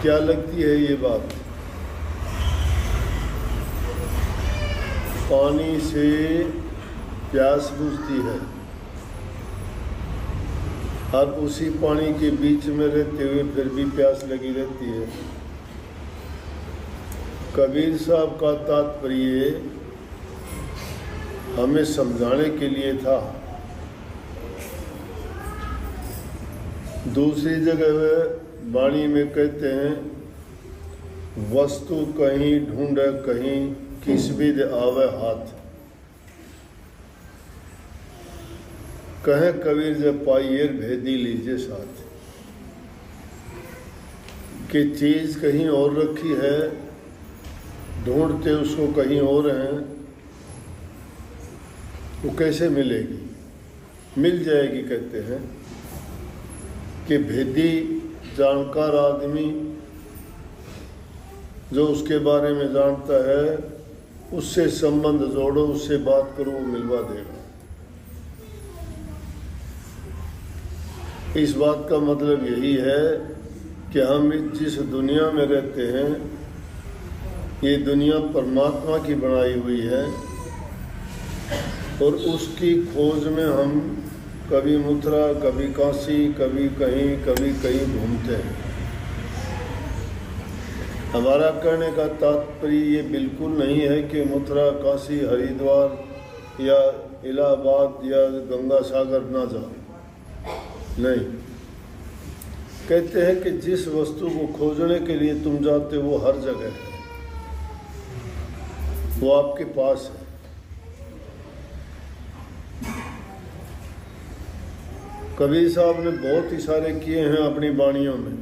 क्या लगती है ये बात? पानी से प्यास बुझती है और उसी पानी के बीच में रहते हुए फिर भी प्यास लगी रहती है। कबीर साहब का तात्पर्य हमें समझाने के लिए था। दूसरी जगह वाणी में कहते हैं, वस्तु कहीं ढूंढे कहीं किस विद आवे हाथ। कहे कबीर जब पाइए भेदी लीजिए साथ। कि चीज कहीं और रखी है, ढूंढते उसको कहीं और हैं, वो कैसे मिलेगी? मिल जाएगी। कहते हैं कि भेदी जानकार आदमी जो उसके बारे में जानता है, उससे संबंध जोड़ो, उससे बात करो, वो मिलवा देगा। इस बात का मतलब यही है कि हम जिस दुनिया में रहते हैं, ये दुनिया परमात्मा की बनाई हुई है और उसकी खोज में हम कभी मथुरा, कभी काशी, कभी कहीं घूमते हैं। हमारा कहने का तात्पर्य ये बिल्कुल नहीं है कि मथुरा, काशी, हरिद्वार या इलाहाबाद या गंगा सागर ना जाओ। नहीं, कहते हैं कि जिस वस्तु को खोजने के लिए तुम जाते हो वो हर जगह है, वो आपके पास है। कबीर साहब ने बहुत इशारे किए हैं अपनी वाणियों में।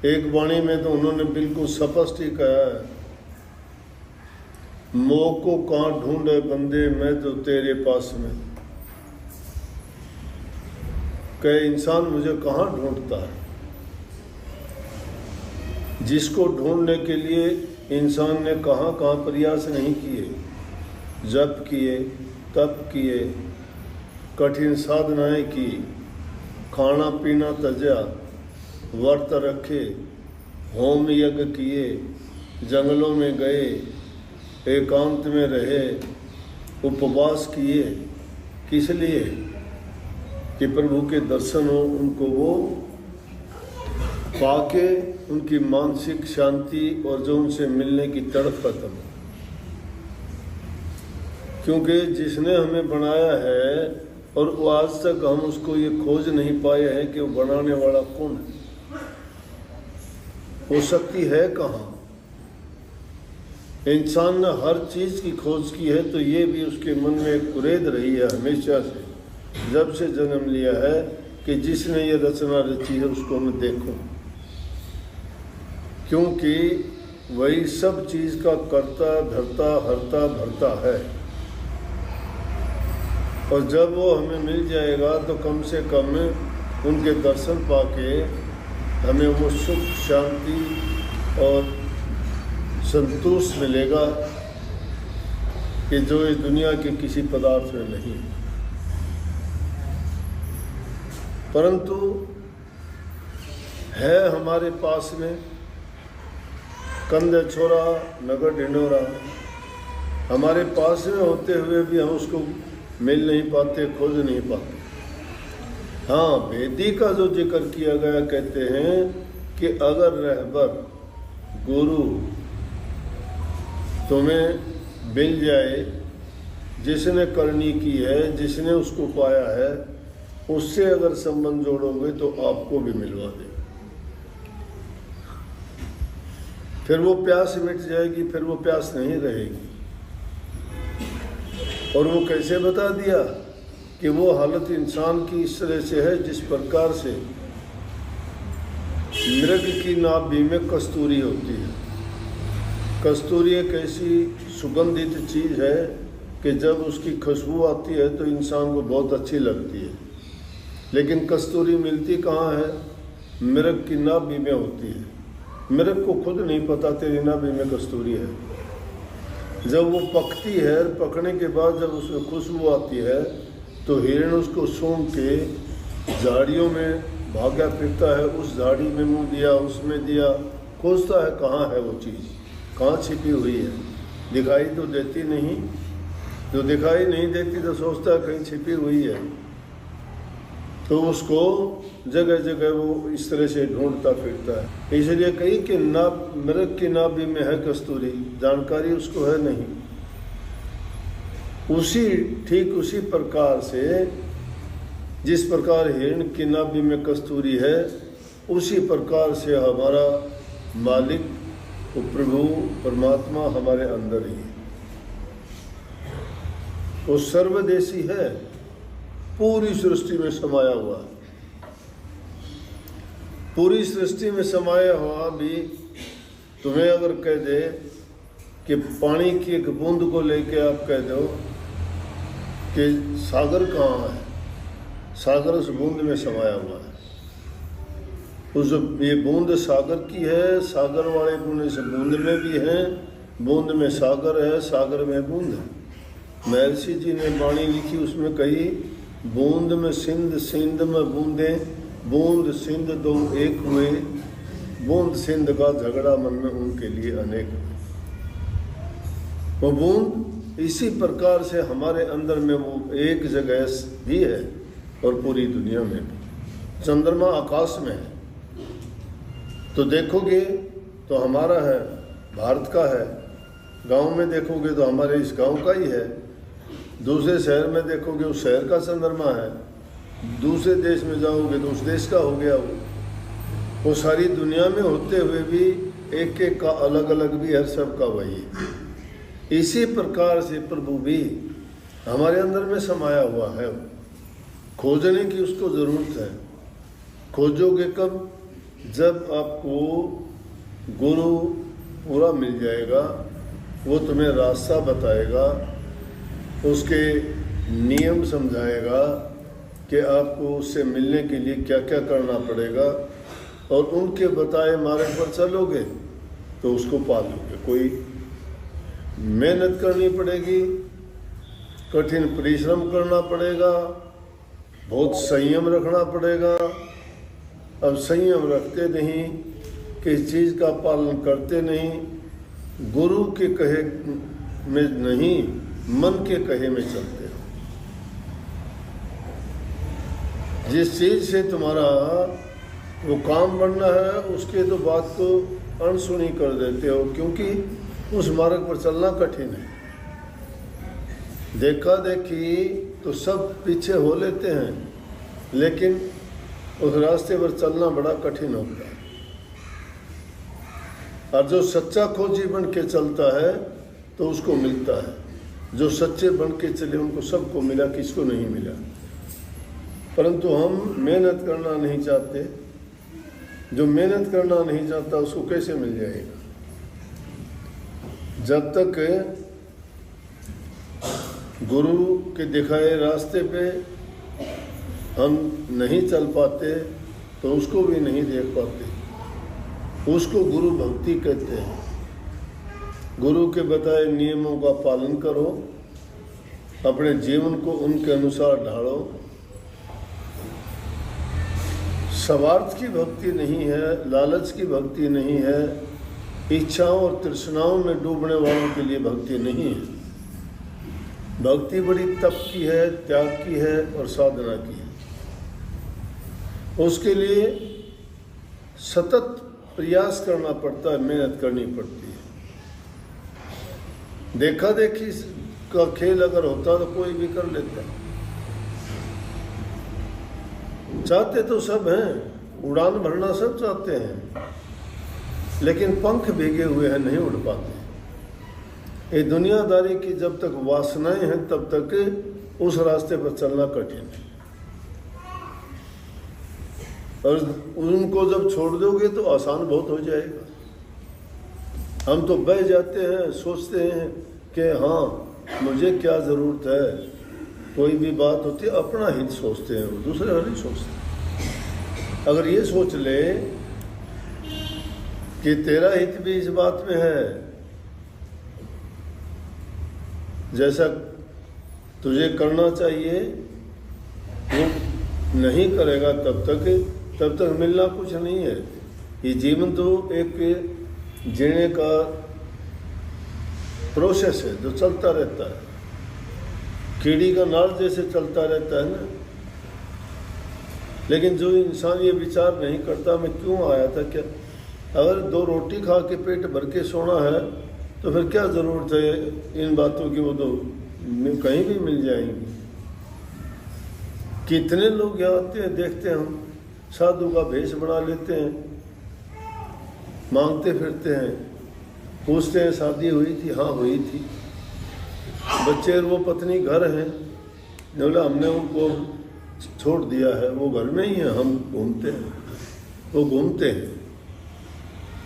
एक वाणी में तो उन्होंने बिल्कुल स्पष्ट ही कहा है, मोह को कहाँ ढूंढे बंदे, मैं तो तेरे पास में। कहे इंसान मुझे कहाँ ढूंढता है? जिसको ढूंढने के लिए इंसान ने कहाँ कहाँ प्रयास नहीं किए, जप किए, तप किए, कठिन साधनाएं की, खाना पीना तजा, व्रत रखे, होम यज्ञ किए, जंगलों में गए, एकांत में रहे, उपवास किए। किस लिए? कि प्रभु के दर्शन हो, उनको वो पाके उनकी मानसिक शांति और जो उनसे मिलने की तड़प खत्म हो। क्योंकि जिसने हमें बनाया है और वो आज तक हम उसको ये खोज नहीं पाए हैं कि वो बनाने वाला कौन है, वो शक्ति है कहाँ। इंसान ने हर चीज की खोज की है, तो ये भी उसके मन में एक कुरेद रही है हमेशा से, जब से जन्म लिया है, कि जिसने ये रचना रची है उसको मैं देखूं। क्योंकि वही सब चीज का कर्ता, धर्ता, हरता, भरता है। और जब वो हमें मिल जाएगा तो कम से कम उनके दर्शन पाके हमें वो सुख, शांति और संतोष मिलेगा कि जो इस दुनिया के किसी पदार्थ में नहीं। परंतु है हमारे पास में कंधे छोरा नगर ढिंडोरा, हमारे पास में होते हुए भी हम उसको मिल नहीं पाते, खोज नहीं पाते। हाँ, वेदी का जो जिक्र किया गया, कहते हैं कि अगर रहबर गुरु तुम्हें मिल जाए, जिसने करनी की है, जिसने उसको पाया है, उससे अगर संबंध जोड़ोगे तो आपको भी मिलवा देगा। फिर वो प्यास मिट जाएगी, फिर वो प्यास नहीं रहेगी। और वो कैसे बता दिया कि वो हालत इंसान की इस तरह से है जिस प्रकार से मृग की नाभि में कस्तूरी होती है। कस्तूरी एक ऐसी सुगंधित चीज़ है कि जब उसकी खुशबू आती है तो इंसान को बहुत अच्छी लगती है। लेकिन कस्तूरी मिलती कहाँ है? मृग की नाभि में होती है। मृग को खुद नहीं पता तेरी नाभि में कस्तूरी है। जब वो पकती है, पकने के बाद जब उसमें खुशबू आती है तो हिरण उसको सूंघ के झाड़ियों में भागा फिरता है, उस झाड़ी में मुंह दिया, उसमें दिया, खोजता है कहाँ है वो चीज़, कहाँ छिपी हुई है। दिखाई तो देती नहीं, जो दिखाई नहीं देती तो सोचता है कहीं छिपी हुई है, तो उसको जगह जगह वो इस तरह से ढूंढता फिरता है। इसलिए कही कि मृग की नाभि में है कस्तूरी, जानकारी उसको है नहीं। ठीक उसी प्रकार से जिस प्रकार हिरण की नाभि में कस्तूरी है, उसी प्रकार से हमारा मालिक प्रभु परमात्मा हमारे अंदर ही है। वो सर्वदेशी है, पूरी सृष्टि में समाया हुआ है। पूरी सृष्टि में समाया हुआ भी तुम्हें अगर कह दे कि पानी की एक बूंद को लेके आप कह दो कि सागर कहाँ है, सागर उस बूंद में समाया हुआ है। उस ये बूंद सागर की है, सागर वाले गुण इस बूंद में भी हैं, बूंद में सागर है, सागर में बूंद है। महर्षि जी ने वाणी लिखी, उसमें कही बूंद में सिंध, सिंध में बूंदे, बूंद सिंध दो एक हुए, बूंद सिंध का झगड़ा मन में उनके लिए अनेक। वो बूंद इसी प्रकार से हमारे अंदर में वो एक जगह भी है और पूरी दुनिया में भी। चंद्रमा आकाश में है तो देखोगे तो हमारा है, भारत का है। गांव में देखोगे तो हमारे इस गांव का ही है। दूसरे शहर में देखोगे उस शहर का चंद्रमा है। दूसरे देश में जाओगे तो उस देश का हो गया वो सारी दुनिया में होते हुए भी एक एक का अलग अलग भी हर सब का वही है। इसी प्रकार से प्रभु भी हमारे अंदर में समाया हुआ है। खोजने की उसको ज़रूरत है। खोजोगे कब? जब आपको गुरु पूरा मिल जाएगा, वो तुम्हें रास्ता बताएगा, उसके नियम समझाएगा कि आपको उससे मिलने के लिए क्या क्या करना पड़ेगा, और उनके बताए मार्ग पर चलोगे तो उसको पालोगे। कोई मेहनत करनी पड़ेगी, कठिन परिश्रम करना पड़ेगा, बहुत संयम रखना पड़ेगा। अब संयम रखते नहीं, किसी चीज़ का पालन करते नहीं, गुरु के कहे में नहीं, मन के कहे में चलते हो। जिस चीज़ से तुम्हारा वो काम बनना है उसके तो बात को अनसुनी कर देते हो, क्योंकि उस मार्ग पर चलना कठिन है। देखा देखी तो सब पीछे हो लेते हैं, लेकिन उस रास्ते पर चलना बड़ा कठिन होता है। और जो सच्चा खोजी बन के चलता है तो उसको मिलता है। जो सच्चे बन के चले उनको सबको मिला, किसको नहीं मिला। परंतु हम मेहनत करना नहीं चाहते। जो मेहनत करना नहीं चाहता उसको कैसे मिल जाएगा? जब तक गुरु के दिखाए रास्ते पे हम नहीं चल पाते तो उसको भी नहीं देख पाते। उसको गुरु भक्ति कहते हैं। गुरु के बताए नियमों का पालन करो, अपने जीवन को उनके अनुसार ढालो। स्वार्थ की भक्ति नहीं है, लालच की भक्ति नहीं है, इच्छाओं और तृष्णाओं में डूबने वालों के लिए भक्ति नहीं है। भक्ति बड़ी तप की है, त्याग की है और साधना की है। उसके लिए सतत प्रयास करना पड़ता है, मेहनत करनी पड़ती है। देखा देखी का खेल अगर होता तो कोई भी कर लेता। चाहते तो सब हैं, उड़ान भरना सब चाहते हैं, लेकिन पंख भीगे हुए हैं, नहीं उड़ पाते। ये दुनियादारी की जब तक वासनाएं हैं तब तक उस रास्ते पर चलना कठिन है। और उनको जब छोड़ दोगे तो आसान बहुत हो जाएगा। हम तो बह जाते हैं, सोचते हैं कि हाँ मुझे क्या ज़रूरत है। कोई भी बात होती है अपना हित सोचते हैं, वो दूसरे का नहीं सोचते। अगर ये सोच ले कि तेरा हित भी इस बात में है, जैसा तुझे करना चाहिए वो नहीं करेगा तब तक मिलना कुछ नहीं है। ये जीवन तो एक जीने का प्रोसेस है जो चलता रहता है, कीड़ी का नाल जैसे चलता रहता है ना। लेकिन जो इंसान ये विचार नहीं करता मैं क्यों आया था, क्या अगर 2 रोटी खा के पेट भर के सोना है तो फिर क्या ज़रूरत है इन बातों की, वो तो कहीं भी मिल जाएंगी। कितने लोग यहाँ आते हैं, देखते हैं हम, साधु का भेष बना लेते हैं, मांगते फिरते हैं, पूछते हैं शादी हुई थी, हाँ हुई थी, बच्चे और वो पत्नी घर हैं, बोला हमने उनको छोड़ दिया है, वो घर में ही है, हम घूमते हैं, वो घूमते हैं।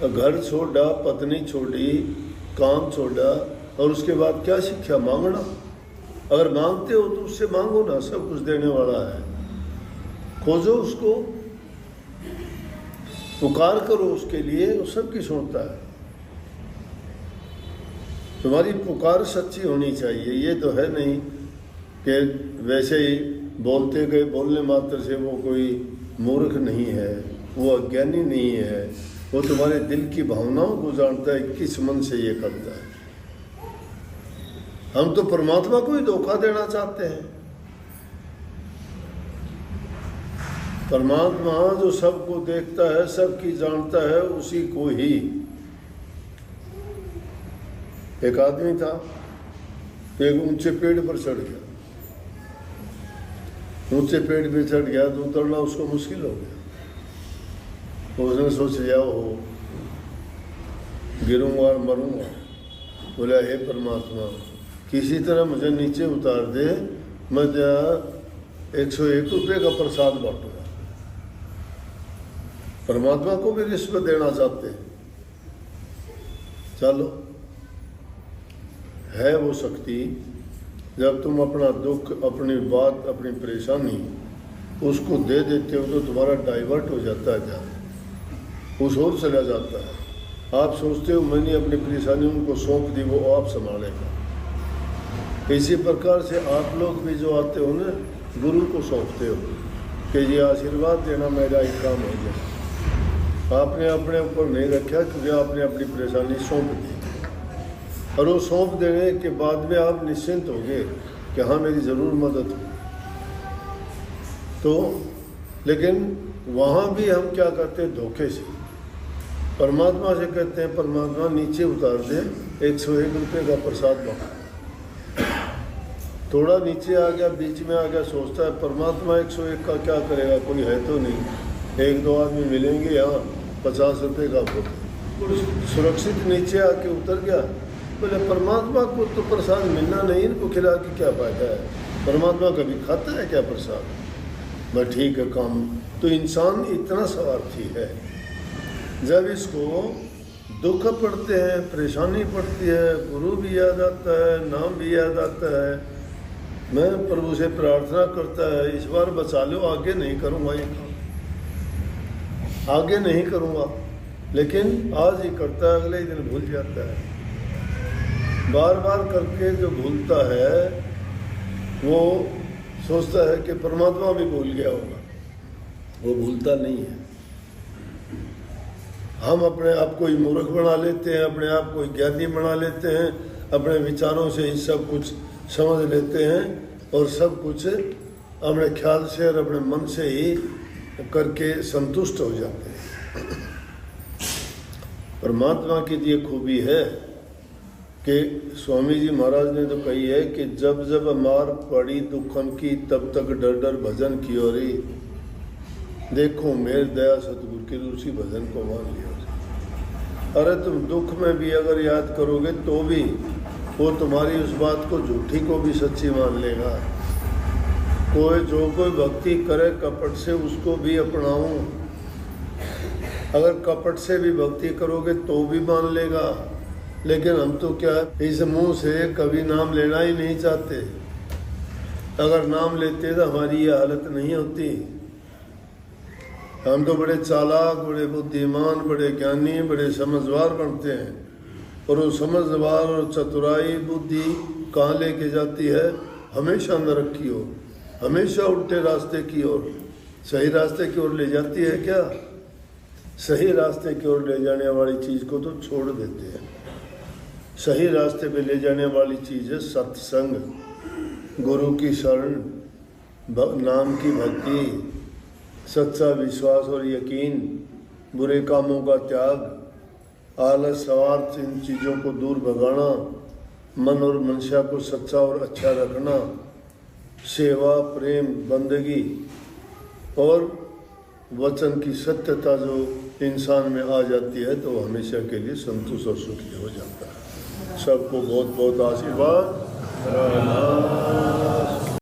घर छोड़ा, पत्नी छोड़ी, काम छोड़ा, और उसके बाद क्या सीखा? मांगना। अगर मांगते हो तो उससे मांगो ना, सब कुछ देने वाला है। खोजो उसको, पुकार करो उसके लिए, वो सबकी सुनता है। तुम्हारी पुकार सच्ची होनी चाहिए। ये तो है नहीं कि वैसे ही बोलते गए, बोलने मात्र से वो कोई मूर्ख नहीं है, वो अज्ञानी नहीं है, वो तुम्हारे दिल की भावनाओं को जानता है, किस मन से ये करता है। हम तो परमात्मा को ही धोखा देना चाहते हैं। परमात्मा जो सबको देखता है, सबकी जानता है, उसी को ही। एक आदमी था, एक ऊंचे पेड़ पर चढ़ गया, ऊंचे पेड़ पे चढ़ गया तो उतरना उसको मुश्किल हो गया। तो उसने सोच लिया हो गिरूंगा और मरूंगा। बोला हे परमात्मा, किसी तरह मुझे नीचे उतार दे, मैं 101 रुपये का प्रसाद बांटूंगा। परमात्मा को भी रिश्वत देना चाहते हैं। चलो, है वो शक्ति, जब तुम अपना दुख, अपनी बात, अपनी परेशानी उसको दे देते हो तो तुम्हारा डाइवर्ट हो जाता है, ध्यान उस ओर चला जाता है। आप सोचते हो मैंने अपनी परेशानी उनको सौंप दी, वो आप संभालेगा। इसी प्रकार से आप लोग भी जो आते हो ना, गुरु को सौंपते हो कि ये आशीर्वाद देना मेरा एक काम हो जाए। आपने अपने ऊपर नहीं रखा, क्योंकि आपने अपनी परेशानी सौंप दी, और वो सौंप देने के बाद में आप निश्चिंत हो गए कि हाँ मेरी ज़रूर मदद हो। तो लेकिन वहाँ भी हम क्या करते हैं? धोखे से परमात्मा से कहते हैं परमात्मा नीचे उतार दे, 101 रुपये का प्रसाद बांट। थोड़ा नीचे आ गया, बीच में आ गया, सोचता है परमात्मा 101 का क्या करेगा, कोई है तो नहीं, 1-2 आदमी मिलेंगे यहाँ, 50 रुपये का भोग। सुरक्षित नीचे आके उतर गया। बोले परमात्मा को तो प्रसाद मिलना नहीं, इनको खिला के क्या फायदा है, परमात्मा कभी खाता है क्या प्रसाद? बस ठीक है काम। तो इंसान इतना स्वार्थी है, जब इसको दुख पड़ते हैं, परेशानी पड़ती है, गुरु भी याद आता है, नाम भी याद आता है, मैं प्रभु से प्रार्थना करता है इस बार बचा लो, आगे नहीं करूँगा ये काम, आगे नहीं करूँगा। लेकिन आज ही करता है, अगले दिन भूल जाता है। बार बार करके जो भूलता है वो सोचता है कि परमात्मा भी भूल गया होगा, वो भूलता नहीं है। हम अपने आप को ही मूर्ख बना लेते हैं, अपने आप को ज्ञानी बना लेते हैं, अपने विचारों से ही सब कुछ समझ लेते हैं, और सब कुछ अपने ख्याल से और अपने मन से ही करके संतुष्ट हो जाते हैं। परमात्मा की ये खूबी है कि स्वामी जी महाराज ने तो कही है कि जब जब मार पड़ी दुखन की, तब तक डर डर भजन की और देखो मेर दया सतगुरु की, उसी भजन को मान लिया। अरे तुम दुख में भी अगर याद करोगे तो भी वो तुम्हारी उस बात को, झूठी को भी सच्ची मान लेगा। जो कोई भक्ति करे कपट से, उसको भी अपनाऊं। अगर कपट से भी भक्ति करोगे तो भी मान लेगा। लेकिन हम तो क्या, इस मुंह से कभी नाम लेना ही नहीं चाहते। अगर नाम लेते तो हमारी ये हालत नहीं होती। हम तो बड़े चालाक, बड़े बुद्धिमान, बड़े ज्ञानी, बड़े समझदार बनते हैं, और वो समझदार और चतुराई बुद्धि कहाँ लेके जाती है? हमेशा नरक की ओर, हमेशा उल्टे रास्ते की ओर सही रास्ते की ओर ले जाती है क्या? सही रास्ते की ओर ले जाने वाली चीज़ को तो छोड़ देते हैं। सही रास्ते पे ले जाने वाली चीज़ है सत्संग, गुरु की शरण, नाम की भक्ति, सच्चा विश्वास और यकीन, बुरे कामों का त्याग, आलस स्वार्थ इन चीज़ों को दूर भगाना, मन और मनसा को सच्चा और अच्छा रखना, सेवा प्रेम बंदगी और वचन की सत्यता जो इंसान में आ जाती है तो हमेशा के लिए संतुष्ट और सुखी हो जाता है। सबको बहुत बहुत आशीर्वाद।